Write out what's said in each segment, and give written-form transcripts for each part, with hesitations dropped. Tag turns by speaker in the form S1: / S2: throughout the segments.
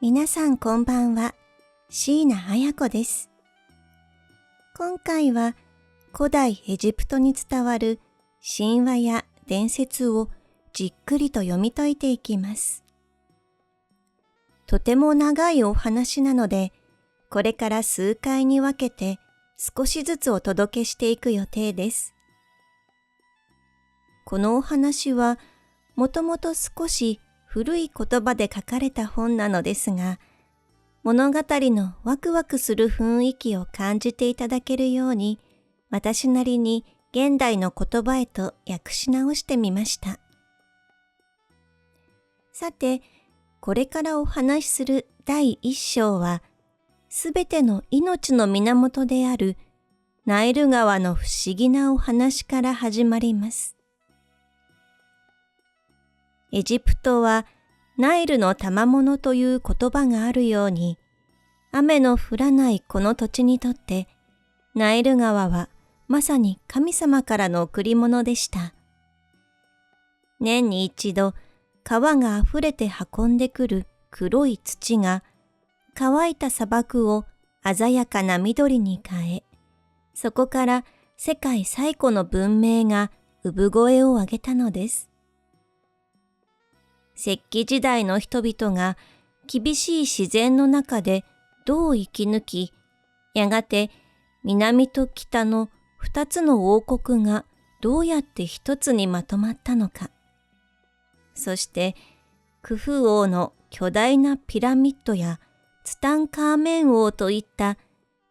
S1: 皆さんこんばんは。椎名彩子です。今回は古代エジプトに伝わる神話や伝説をじっくりと読み解いていきます。とても長いお話なので、これから数回に分けて少しずつお届けしていく予定です。このお話はもともと少し古い言葉で書かれた本なのですが、物語のワクワクする雰囲気を感じていただけるように、私なりに現代の言葉へと訳し直してみました。さて、これからお話しする第一章は、すべての命の源であるナイル川の不思議なお話から始まります。エジプトはナイルの賜物という言葉があるように、雨の降らないこの土地にとって、ナイル川はまさに神様からの贈り物でした。年に一度、川があふれて運んでくる黒い土が、乾いた砂漠を鮮やかな緑に変え、そこから世界最古の文明が産声を上げたのです。石器時代の人々が厳しい自然の中でどう生き抜き、やがて南と北の二つの王国がどうやって一つにまとまったのか。そしてクフ王の巨大なピラミッドやツタンカーメン王といった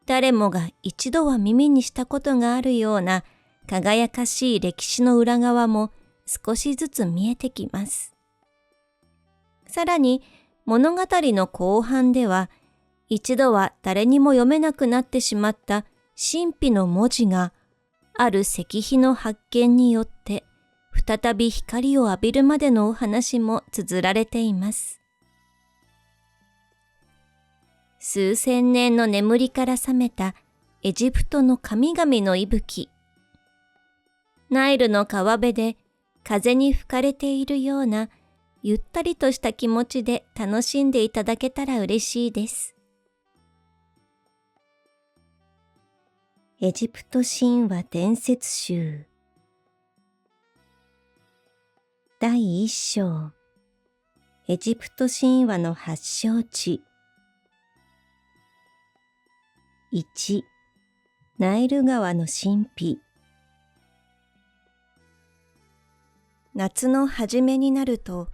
S1: 誰もが一度は耳にしたことがあるような輝かしい歴史の裏側も少しずつ見えてきます。さらに物語の後半では、一度は誰にも読めなくなってしまった神秘の文字が、ある石碑の発見によって再び光を浴びるまでのお話も綴られています。数千年の眠りから覚めたエジプトの神々の息吹。ナイルの川辺で風に吹かれているようなゆったりとした気持ちで楽しんでいただけたら嬉しいです。エジプト神話伝説集第一章、エジプト神話の発祥地。1、ナイル川の神秘。夏の初めになると、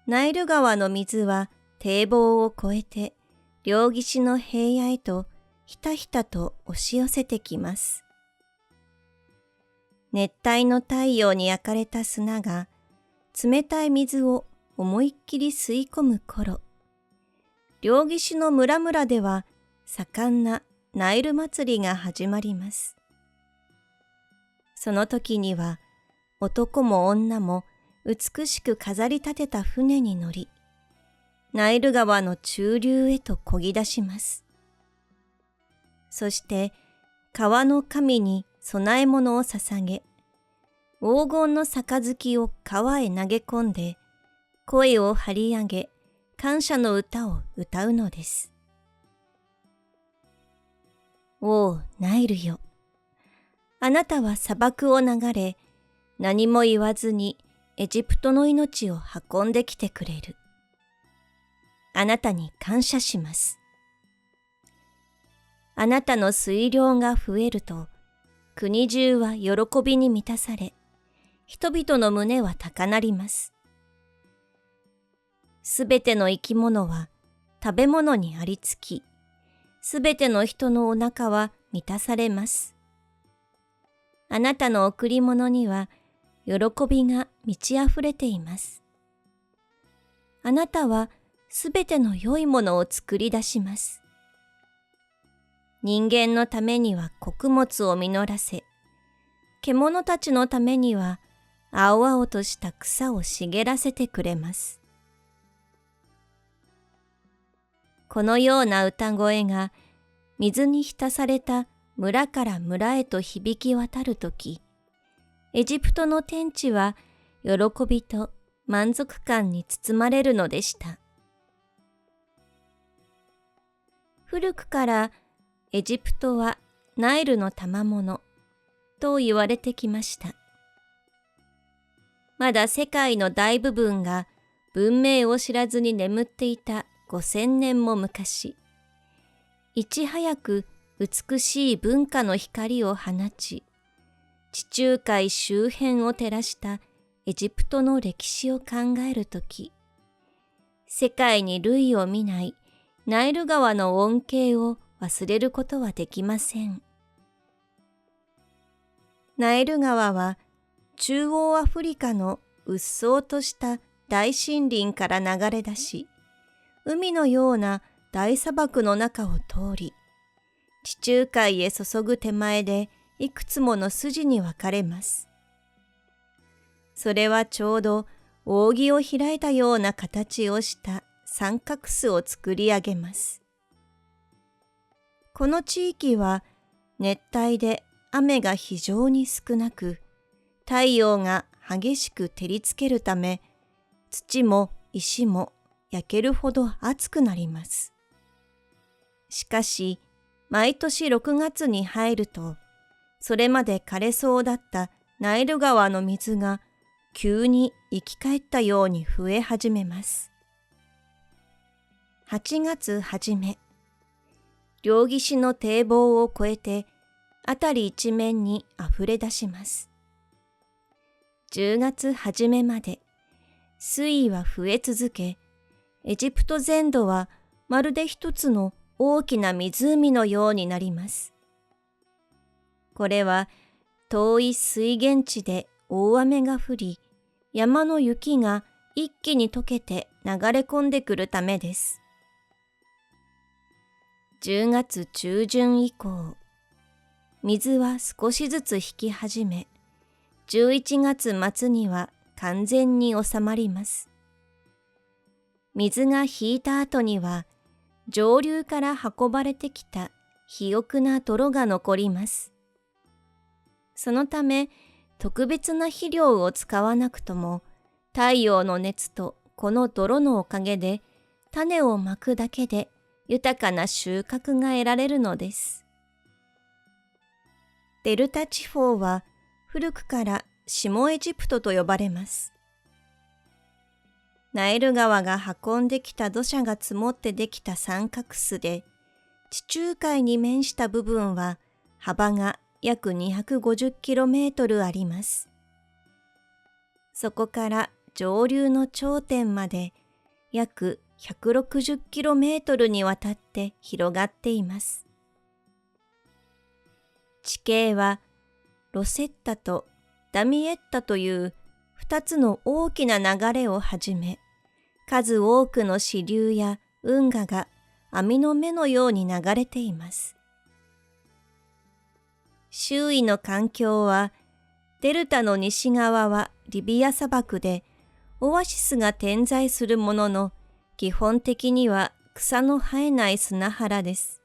S1: ナイル川の水は堤防を越えて両岸の平野へとひたひたと押し寄せてきます。熱帯の太陽に焼かれた砂が冷たい水を思いっきり吸い込む頃、両岸の村々では盛んなナイル祭りが始まります。その時には男も女も美しく飾り立てた船に乗り、ナイル川の中流へと漕ぎ出します。そして川の神に供え物を捧げ、黄金の杯を川へ投げ込んで、声を張り上げ、感謝の歌を歌うのです。おうナイルよ、あなたは砂漠を流れ、何も言わずにエジプトの命を運んできてくれる。あなたに感謝します。あなたの水量が増えると、国中は喜びに満たされ、人々の胸は高鳴ります。すべての生き物は食べ物にありつき、すべての人のお腹は満たされます。あなたの贈り物には、喜びが満ち溢れています。あなたはすべての良いものを作り出します。人間のためには穀物を実らせ、獣たちのためには青々とした草を茂らせてくれます。このような歌声が水に浸された村から村へと響き渡るとき、エジプトの天地は喜びと満足感に包まれるのでした。古くからエジプトはナイルの賜物と言われてきました。まだ世界の大部分が文明を知らずに眠っていた5000年も昔、いち早く美しい文化の光を放ち、地中海周辺を照らしたエジプトの歴史を考えるとき、世界に類を見ないナイル川の恩恵を忘れることはできません。ナイル川は中央アフリカのうっそうとした大森林から流れ出し、海のような大砂漠の中を通り、地中海へ注ぐ手前でいくつもの筋に分かれます。それはちょうど扇を開いたような形をした三角巣を作り上げます。この地域は熱帯で雨が非常に少なく、太陽が激しく照りつけるため、土も石も焼けるほど熱くなります。しかし、毎年6月に入ると、それまで枯れそうだったナイル川の水が急に生き返ったように増え始めます。8月初め、両岸の堤防を越えて、辺り一面にあふれ出します。10月初めまで、水位は増え続け、エジプト全土はまるで一つの大きな湖のようになります。これは遠い水源地で大雨が降り、山の雪が一気に溶けて流れ込んでくるためです。10月中旬以降、水は少しずつ引き始め、11月末には完全に収まります。水が引いた後には、上流から運ばれてきた肥沃な泥が残ります。そのため、特別な肥料を使わなくとも、太陽の熱とこの泥のおかげで、種をまくだけで豊かな収穫が得られるのです。デルタ地方は古くから下エジプトと呼ばれます。ナイル川が運んできた土砂が積もってできた三角巣で、地中海に面した部分は幅が約 250km あります。そこから上流の頂点まで約 160km にわたって広がっています。地形はロセッタとダミエッタという2つの大きな流れをはじめ、数多くの支流や運河が網の目のように流れています。周囲の環境は、デルタの西側はリビア砂漠で、オアシスが点在するものの、基本的には草の生えない砂原です。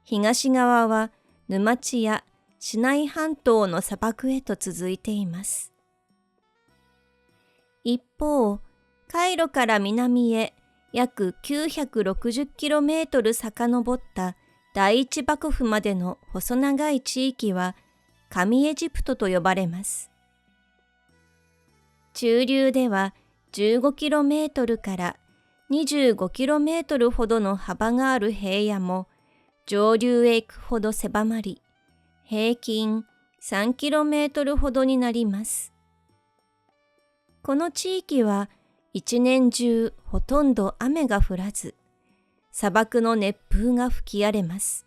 S1: 東側は沼地やシナイ半島の砂漠へと続いています。一方、カイロから南へ約 960km 遡った第一幕府までの細長い地域は上エジプトと呼ばれます。中流では 15km から 25km ほどの幅がある平野も上流へ行くほど狭まり、平均 3km ほどになります。この地域は一年中ほとんど雨が降らず、砂漠の熱風が吹き荒れます。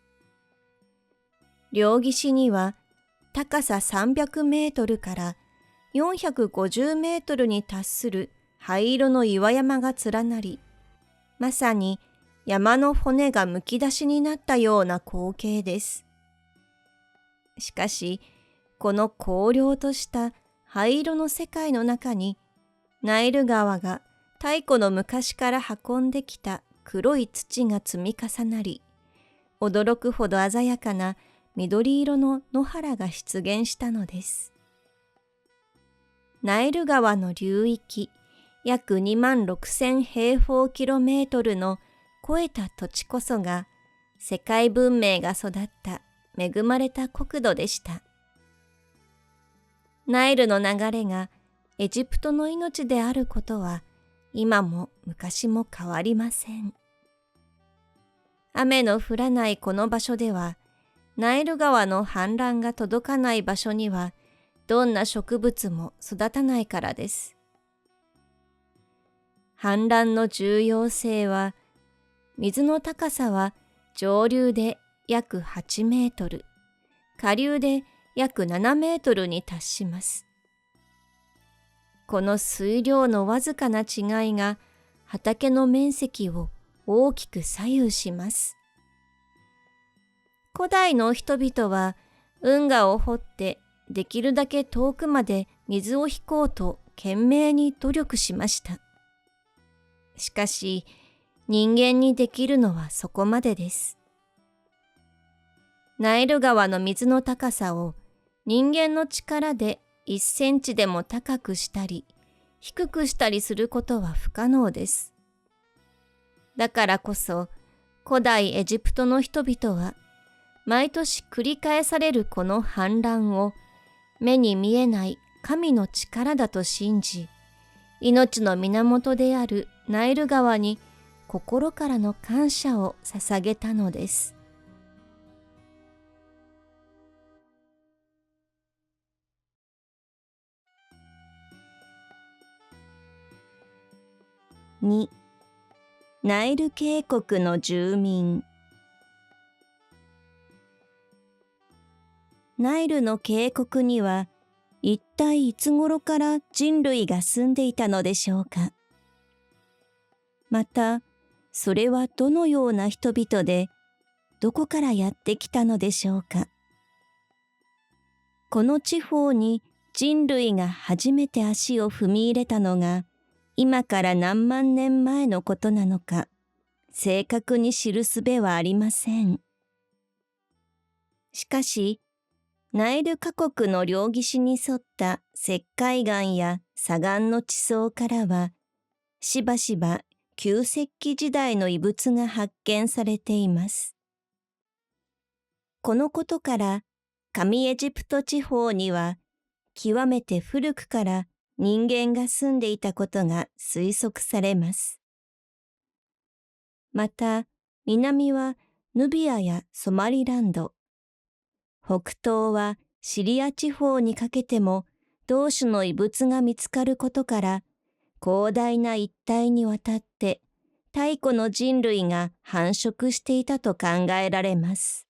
S1: 両岸には高さ300メートルから450メートルに達する灰色の岩山が連なり、まさに山の骨がむき出しになったような光景です。しかし、この荒涼とした灰色の世界の中に、ナイル川が太古の昔から運んできた黒い土が積み重なり、驚くほど鮮やかな緑色の野原が出現したのです。ナイル川の流域、約26000平方キロメートルの肥えた土地こそが世界文明が育った恵まれた国土でした。ナイルの流れがエジプトの命であることは今も昔も変わりません。雨の降らないこの場所では、ナイル川の氾濫が届かない場所にはどんな植物も育たないからです。氾濫の重要性は、水の高さは上流で約8メートル、下流で約7メートルに達します。この水量のわずかな違いが畑の面積を大きく左右します。古代の人々は運河を掘ってできるだけ遠くまで水を引こうと懸命に努力しました。しかし人間にできるのはそこまでです。ナイル川の水の高さを人間の力で1センチでも高くしたり低くしたりすることは不可能です。だからこそ古代エジプトの人々は毎年繰り返されるこの氾濫を目に見えない神の力だと信じ、命の源であるナイル川に心からの感謝を捧げたのです。2、ナイル渓谷の住民。ナイルの渓谷には一体いつ頃から人類が住んでいたのでしょうか。また、それはどのような人々で、どこからやってきたのでしょうか。この地方に人類が初めて足を踏み入れたのが、今から何万年前のことなのか、正確に知る術はありません。しかし、ナイル河谷の両岸に沿った石灰岩や砂岩の地層からは、しばしば旧石器時代の遺物が発見されています。このことから、上エジプト地方には、極めて古くから人間が住んでいたことが推測されます。また、南はヌビアやソマリランド、北東はシリア地方にかけても同種の遺物が見つかることから、広大な一帯にわたって太古の人類が繁殖していたと考えられます。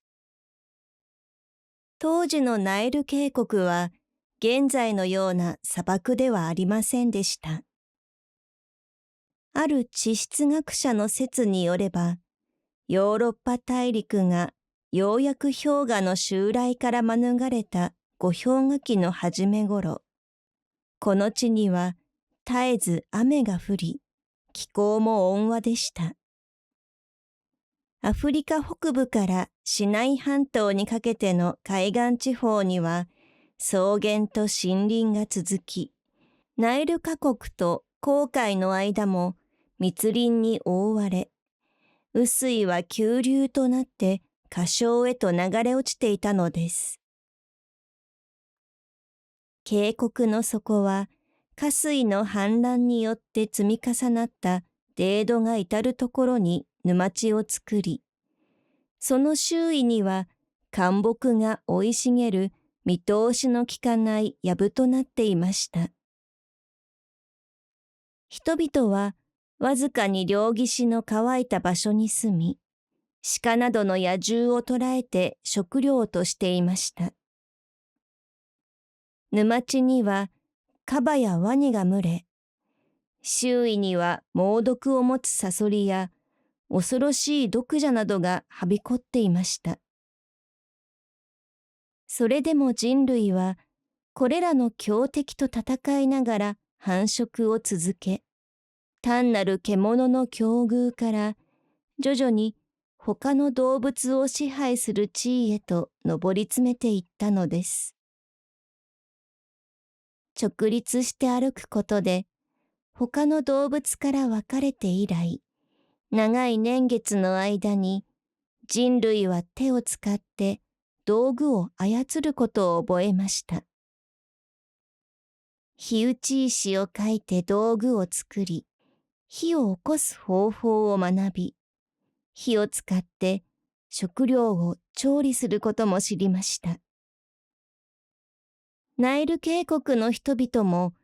S1: 当時のナイル渓谷は現在のような砂漠ではありませんでした。ある地質学者の説によれば、ヨーロッパ大陸がようやく氷河の襲来から免れた五氷河期の初め頃、この地には絶えず雨が降り、気候も温和でした。アフリカ北部からシナイ半島にかけての海岸地方には草原と森林が続き、ナイル河谷と紅海の間も密林に覆われ、雨水は急流となって河床へと流れ落ちていたのです。渓谷の底は河水の氾濫によって積み重なった泥土が至るところに沼地を作り、その周囲には灌木が生い茂る見通しのきかない藪となっていました。人々はわずかに両岸の乾いた場所に住み、鹿などの野獣を捕らえて食料としていました。沼地にはカバやワニが群れ、周囲には猛毒を持つサソリや恐ろしい毒蛇などがはびこっていました。それでも人類はこれらの強敵と戦いながら繁殖を続け、単なる獣の境遇から徐々に他の動物を支配する地位へと上り詰めていったのです。直立して歩くことで他の動物から分かれて以来、長い年月の間に人類は手を使って道具を操ることを覚えました。火打ち石を描いて道具を作り、火を起こす方法を学び、火を使って食料を調理することも知りました。ナイル渓谷の人々も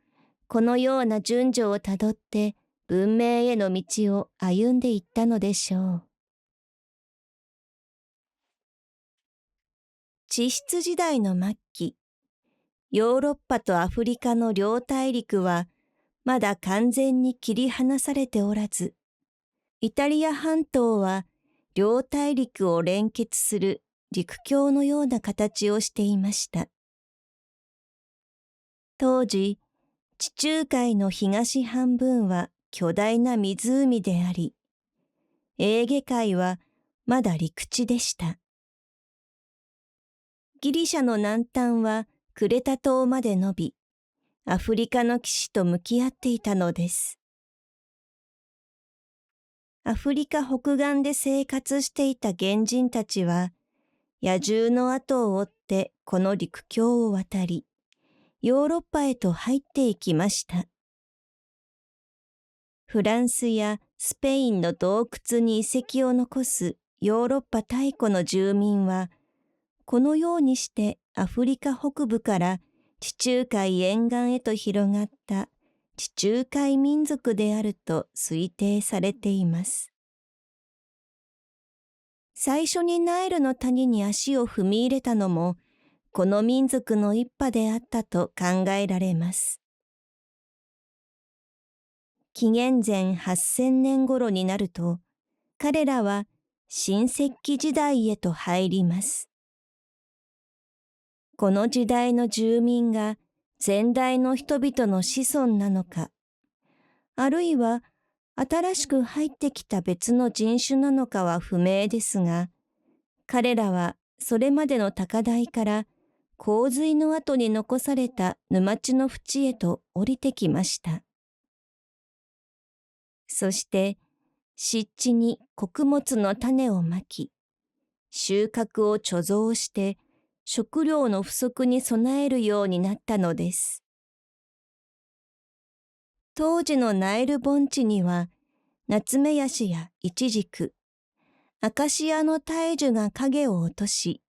S1: このような順序をたどって文明への道を歩んでいったのでしょう。地質時代の末期、ヨーロッパとアフリカの両大陸はまだ完全に切り離されておらず、イタリア半島は両大陸を連結する陸橋のような形をしていました。当時、地中海の東半分は巨大な湖であり、エーゲ海はまだ陸地でした。ギリシャの南端はクレタ島まで伸び、アフリカの騎士と向き合っていたのです。アフリカ北岸で生活していた原人たちは、野獣の後を追ってこの陸橋を渡り、ヨーロッパへと入っていきました。フランスやスペインの洞窟に遺跡を残すヨーロッパ太古の住民は、このようにしてアフリカ北部から地中海沿岸へと広がった地中海民族であると推定されています。最初にナイルの谷に足を踏み入れたのも、この民族の一派であったと考えられます。紀元前8000年頃になると、彼らは新石器時代へと入ります。この時代の住民が前代の人々の子孫なのか、あるいは新しく入ってきた別の人種なのかは不明ですが、彼らはそれまでの高台から洪水の後に残された沼地の淵へと降りてきました。そして湿地に穀物の種をまき、収穫を貯蔵して食料の不足に備えるようになったのです。当時のナイル盆地には、ナツメヤシやイチジク、アカシアの大樹が影を落とし、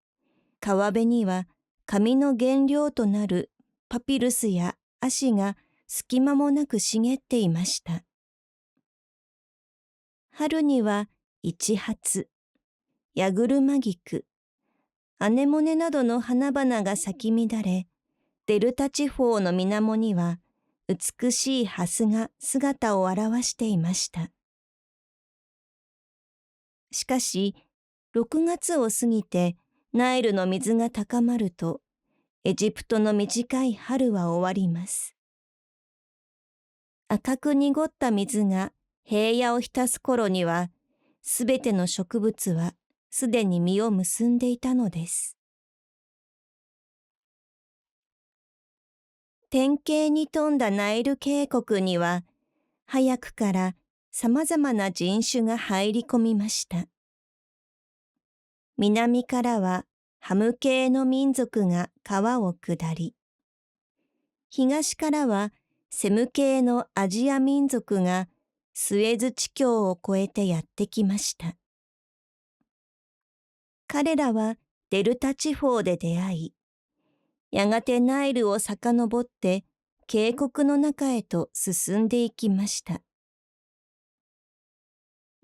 S1: 川辺には紙の原料となるパピルスやアシが隙間もなく茂っていました。春にはイチハツ、ヤグルマギク、アネモネなどの花々が咲き乱れ、デルタ地方の水面には美しいハスが姿を現していました。しかし、6月を過ぎてナイルの水が高まると、エジプトの短い春は終わります。赤く濁った水が平野を浸す頃には、すべての植物はすでに実を結んでいたのです。典型に富んだナイル渓谷には、早くからさまざまな人種が入り込みました。南からはハム系の民族が川を下り、東からはセム系のアジア民族がスエズ地境を越えてやってきました。彼らはデルタ地方で出会い、やがてナイルを遡って渓谷の中へと進んでいきました。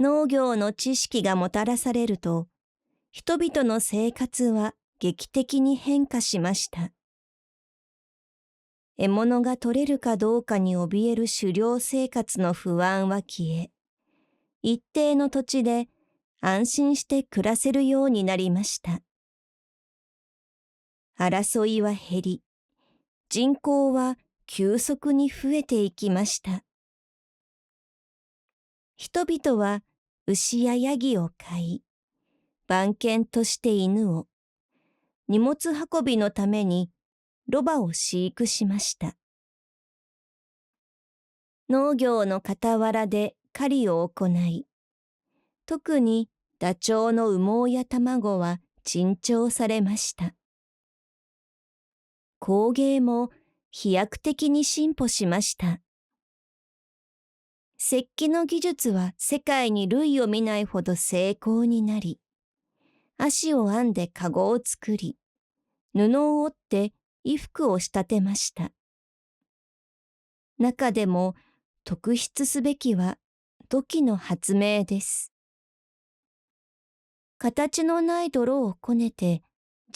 S1: 農業の知識がもたらされると、人々の生活は劇的に変化しました。獲物が取れるかどうかに怯える狩猟生活の不安は消え、一定の土地で安心して暮らせるようになりました。争いは減り、人口は急速に増えていきました。人々は牛やヤギを飼い、番犬として犬を、荷物運びのためにロバを飼育しました。農業の傍らで狩りを行い、特にダチョウの羽毛や卵は珍重されました。工芸も飛躍的に進歩しました。石器の技術は世界に類を見ないほど精巧になり、足を編んで籠を作り、布を織って衣服を仕立てました。中でも特筆すべきは土器の発明です。形のない泥をこねて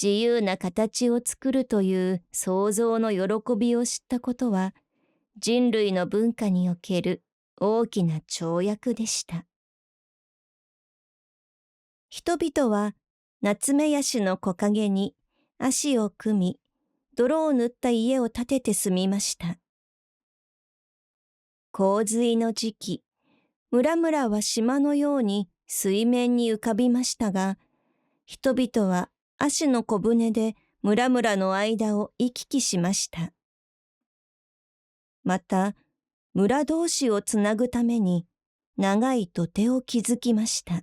S1: 自由な形を作るという創造の喜びを知ったことは、人類の文化における大きな跳躍でした。人々は夏目ヤシの木陰に足を組み、泥を塗った家を建てて住みました。洪水の時期、村々は島のように水面に浮かびましたが、人々は足の小舟で村々の間を行き来しました。また、村同士をつなぐために長い土手を築きました。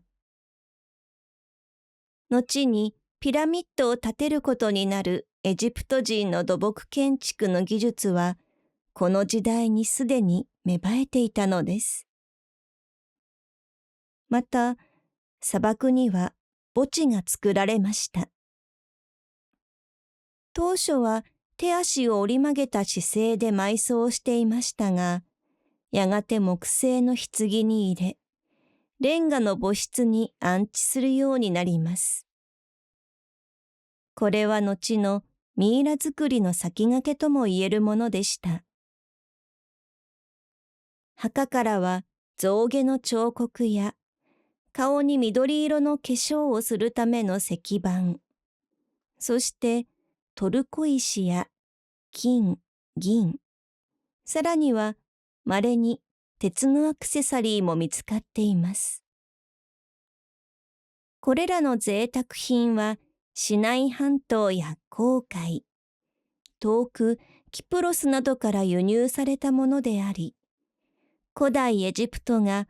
S1: 後にピラミッドを建てることになるエジプト人の土木建築の技術は、この時代にすでに芽生えていたのです。また、砂漠には墓地が作られました。当初は手足を折り曲げた姿勢で埋葬していましたが、やがて木製の棺に入れ、レンガの墓室に安置するようになります。これは後のミイラ作りの先駆けとも言えるものでした。墓からは象牙の彫刻や、顔に緑色の化粧をするための石板、そしてトルコ石や金、銀、さらには稀に鉄のアクセサリーも見つかっています。これらの贅沢品はシナイ半島や紅海、遠くキプロスなどから輸入されたものであり、古代エジプトが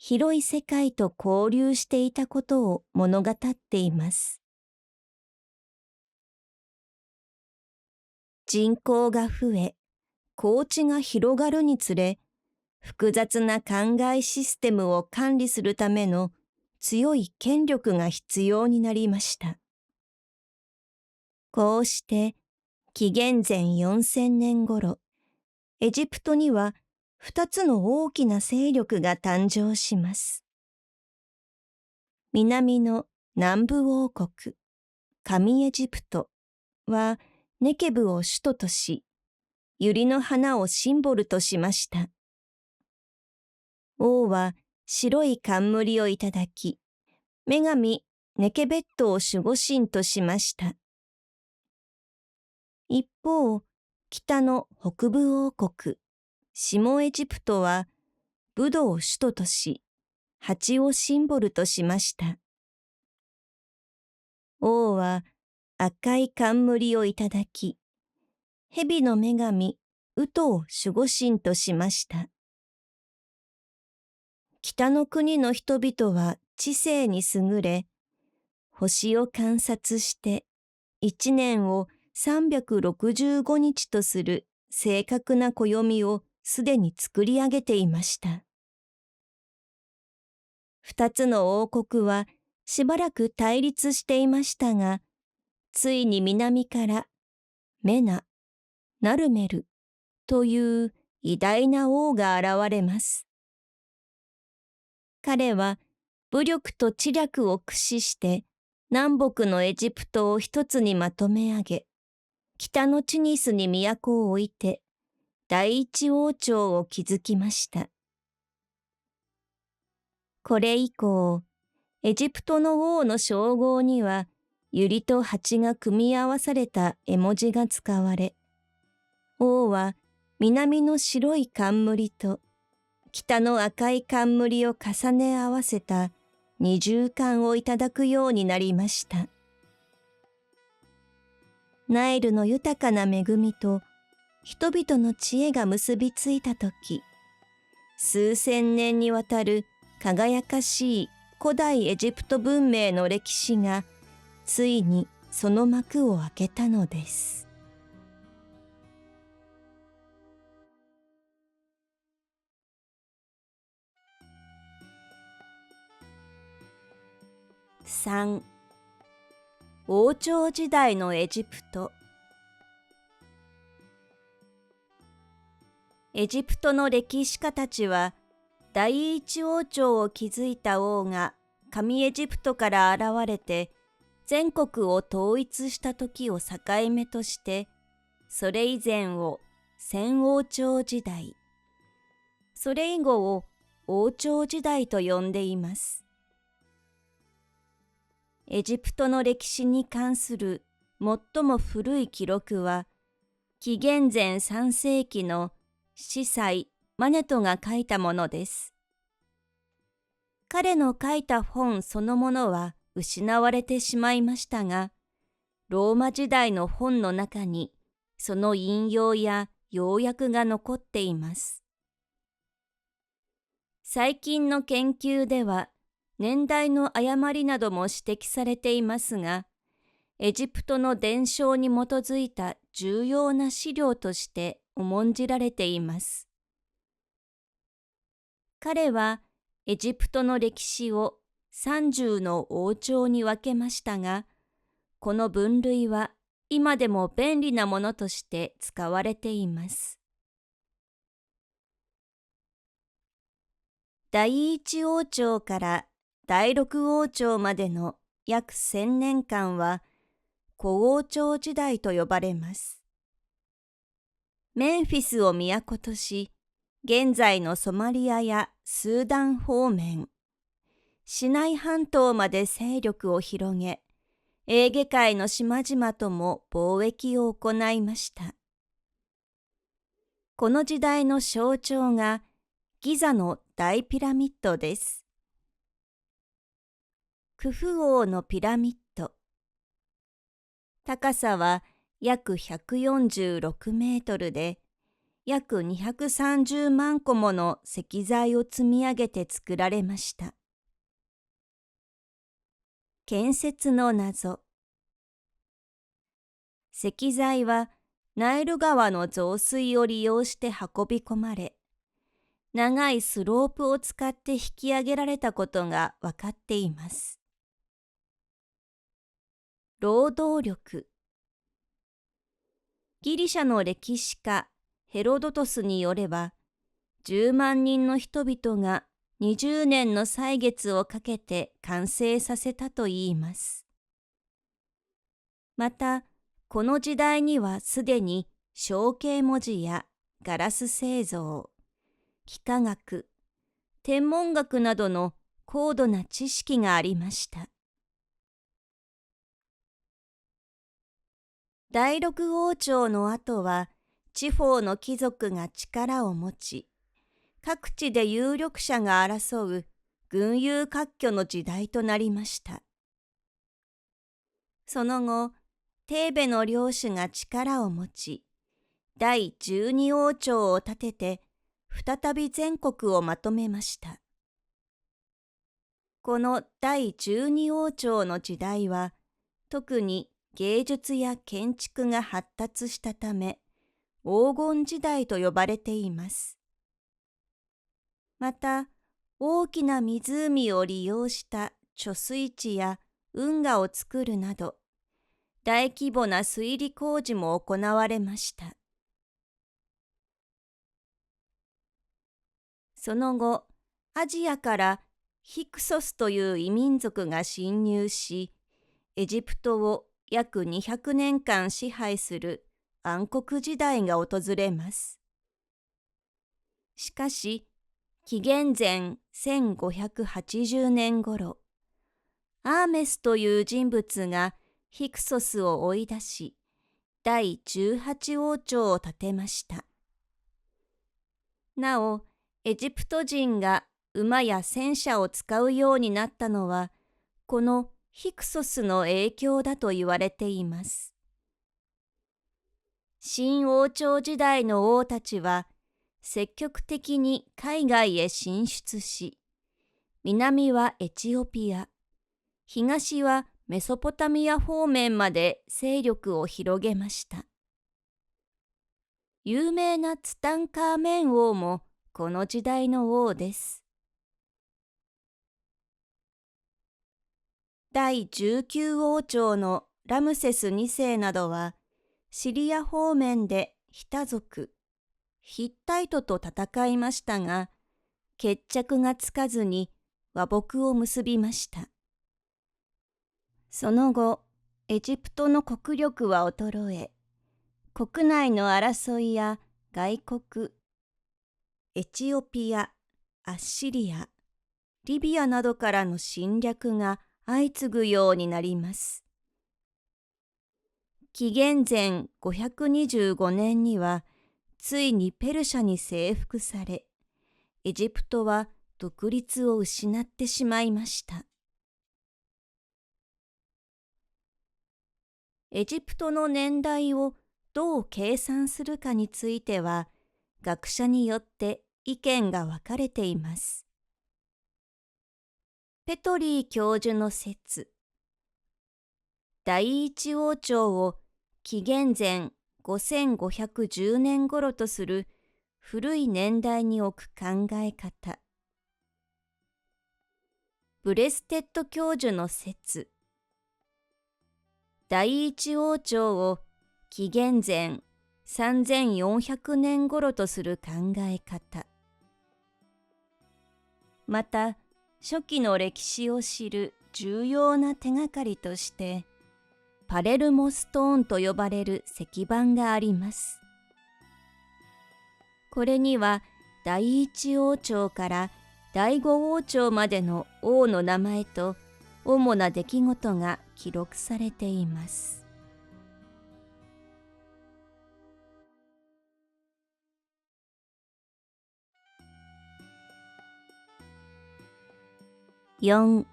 S1: 広い世界と交流していたことを物語っています。人口が増え、耕地が広がるにつれ、複雑な灌漑システムを管理するための強い権力が必要になりました。こうして紀元前4000年頃、エジプトには2つの大きな勢力が誕生します。南の南部王国、上エジプトはネケブを首都とし、百合の花をシンボルとしました。王は白い冠をいただき、女神ネケベットを守護神としました。一方、北の北部王国、下エジプトは武道を首都とし、蜂をシンボルとしました。王は赤い冠をいただき、蛇の女神ウトを守護神としました。北の国の人々は知性に優れ、星を観察して一年を365日とする正確な暦をすでに作り上げていました。二つの王国はしばらく対立していましたが、ついに南からメナ、ナルメルという偉大な王が現れます。彼は武力と知略を駆使して南北のエジプトを一つにまとめ上げ、北のチュニスに都を置いて第一王朝を築きました。これ以降、エジプトの王の称号には百合と蜂が組み合わされた絵文字が使われ、王は南の白い冠と北の赤い冠を重ね合わせた二重冠をいただくようになりました。ナイルの豊かな恵みと人々の知恵が結びついたとき、数千年にわたる輝かしい古代エジプト文明の歴史がついにその幕を開けたのです。3. 王朝時代のエジプト。エジプトの歴史家たちは、第一王朝を築いた王が上エジプトから現れて、全国を統一した時を境目として、それ以前を先王朝時代、それ以後を王朝時代と呼んでいます。エジプトの歴史に関する最も古い記録は、紀元前3世紀の司祭マネトが書いたものです。彼の書いた本そのものは失われてしまいましたが、ローマ時代の本の中にその引用や要約が残っています。最近の研究では、年代の誤りなども指摘されていますが、エジプトの伝承に基づいた重要な資料として重んじられています。彼はエジプトの歴史を30の王朝に分けましたが、この分類は今でも便利なものとして使われています。第一王朝から第六王朝までの約1000年間は古王朝時代と呼ばれます。メンフィスを都とし、現在のソマリアやスーダン方面、シナイ半島まで勢力を広げ、エーゲ海の島々とも貿易を行いました。この時代の象徴がギザの大ピラミッドです。クフ王のピラミッド。高さは約146メートルで、約230万個もの石材を積み上げて作られました。建設の謎。石材はナイル川の増水を利用して運び込まれ、長いスロープを使って引き上げられたことが分かっています。労働力。ギリシャの歴史家ヘロドトスによれば、10万人の人々が20年の歳月をかけて完成させたといいます。また、この時代にはすでに象形文字やガラス製造、幾何学、天文学などの高度な知識がありました。第六王朝の後は、地方の貴族が力を持ち、各地で有力者が争う群雄割拠の時代となりました。その後、テーベの領主が力を持ち、第12王朝を建てて、再び全国をまとめました。この第12王朝の時代は、特に芸術や建築が発達したため、黄金時代と呼ばれています。また、大きな湖を利用した貯水池や運河を作るなど、大規模な水利工事も行われました。その後、アジアからヒクソスという異民族が侵入し、エジプトを約200年間支配する暗黒時代が訪れます。しかし、紀元前1580年頃、アーメスという人物がヒクソスを追い出し、第18王朝を建てました。なお、エジプト人が馬や戦車を使うようになったのは、このヒクソスの影響だと言われています。新王朝時代の王たちは、積極的に海外へ進出し、南はエチオピア、東はメソポタミア方面まで勢力を広げました。有名なツタンカーメン王もこの時代の王です。第19王朝のラムセス2世などは、シリア方面でヒタ族、ヒッタイトと戦いましたが、決着がつかずに和睦を結びました。その後、エジプトの国力は衰え、国内の争いや外国、エチオピア、アッシリア、リビアなどからの侵略が相次ぐようになります。紀元前525年には、ついにペルシャに征服され、エジプトは独立を失ってしまいました。エジプトの年代をどう計算するかについては、学者によって意見が分かれています。ペトリー教授の説。第一王朝を紀元前5510年頃とする古い年代に置く考え方。ブレステッド教授の説。第一王朝を紀元前3400年頃とする考え方。また、初期の歴史を知る重要な手がかりとして、パレルモストーンと呼ばれる石板があります。これには第一王朝から第五王朝までの王の名前と主な出来事が記録されています。4.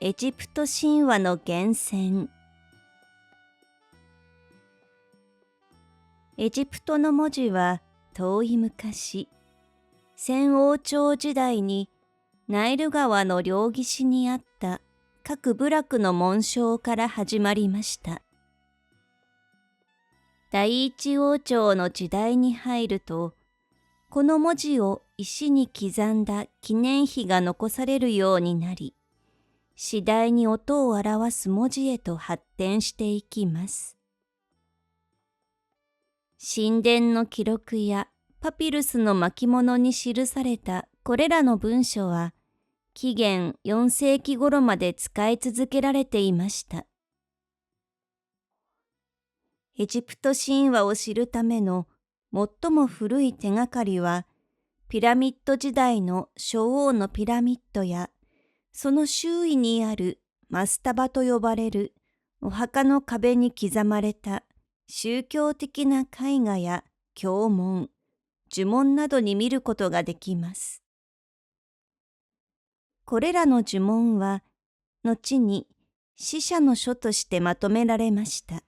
S1: エジプト神話の源泉。エジプトの文字は遠い昔、先王朝時代にナイル川の両岸にあった各部落の紋章から始まりました。第一王朝の時代に入ると、この文字を石に刻んだ記念碑が残されるようになり、次第に音を表す文字へと発展していきます。神殿の記録やパピルスの巻物に記されたこれらの文書は、紀元4世紀頃まで使い続けられていました。エジプト神話を知るための最も古い手がかりは、ピラミッド時代の諸王のピラミッドや、その周囲にあるマスタバと呼ばれるお墓の壁に刻まれた宗教的な絵画や経文、呪文などに見ることができます。これらの呪文は、後に死者の書としてまとめられました。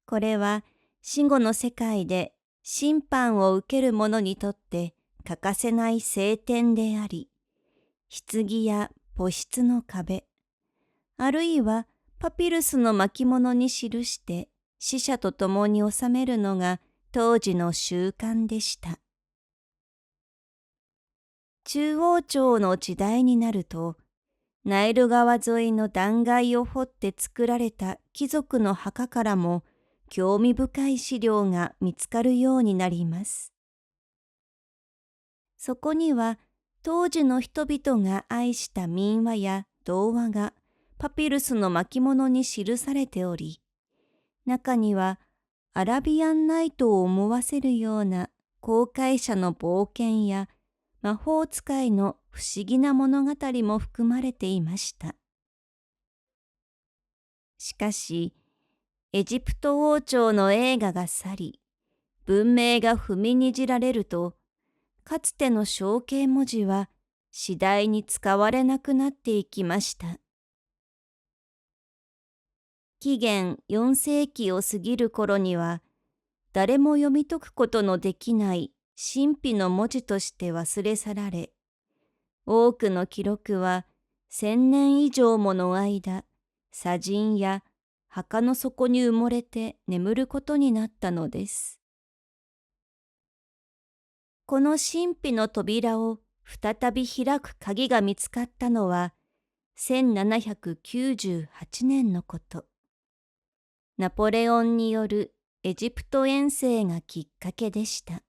S1: これは死後の世界で審判を受ける者にとって欠かせない聖典であり、棺や墓室の壁、あるいはパピルスの巻物に記して死者と共に納めるのが当時の習慣でした。中王朝の時代になると、ナイル川沿いの断崖を掘って作られた貴族の墓からも興味深い資料が見つかるようになります。そこには当時の人々が愛した民話や童話がパピルスの巻物に記されており、中にはアラビアンナイトを思わせるような航海者の冒険や魔法使いの不思議な物語も含まれていました。しかし、エジプト王朝の栄華が去り、文明が踏みにじられると、かつての象形文字は次第に使われなくなっていきました。紀元4世紀を過ぎる頃には、誰も読み解くことのできない神秘の文字として忘れ去られ、多くの記録は1000年以上もの間、砂塵や墓の底に埋もれて眠ることになったのです。この神秘の扉を再び開く鍵が見つかったのは1798年のこと。ナポレオンによるエジプト遠征がきっかけでした。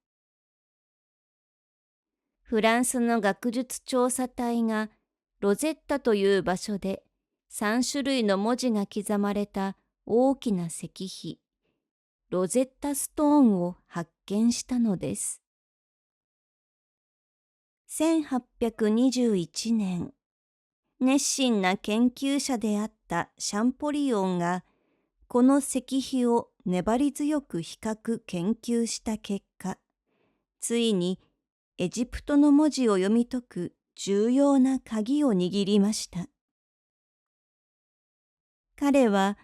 S1: フランスの学術調査隊がロゼッタという場所で3種類の文字が刻まれた大きな石碑、ロゼッタストーンを発見したのです。1821年、熱心な研究者であったシャンポリオンがこの石碑を粘り強く比較研究した結果、ついにエジプトの文字を読み解く重要な鍵を握りました。彼は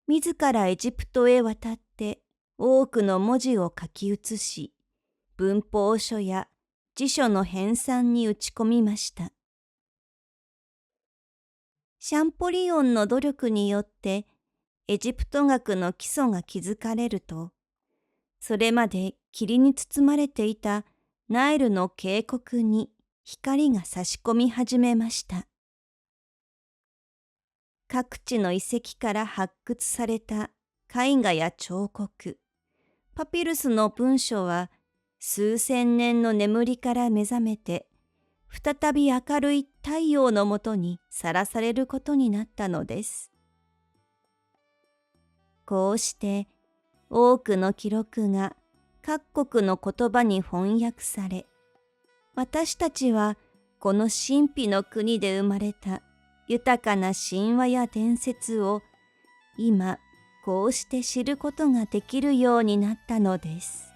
S1: 自らエジプトへ渡って多くの文字を書き写し、文法書や辞書の編纂に打ち込みました。シャンポリオンの努力によってエジプト学の基礎が築かれると、それまで霧に包まれていたナイルの渓谷に光が差し込み始めました。各地の遺跡から発掘された絵画や彫刻、パピルスの文書は数千年の眠りから目覚めて、再び明るい太陽のもとにさらされることになったのです。こうして多くの記録が各国の言葉に翻訳され、私たちはこの神秘の国で生まれた豊かな神話や伝説を今こうして知ることができるようになったのです。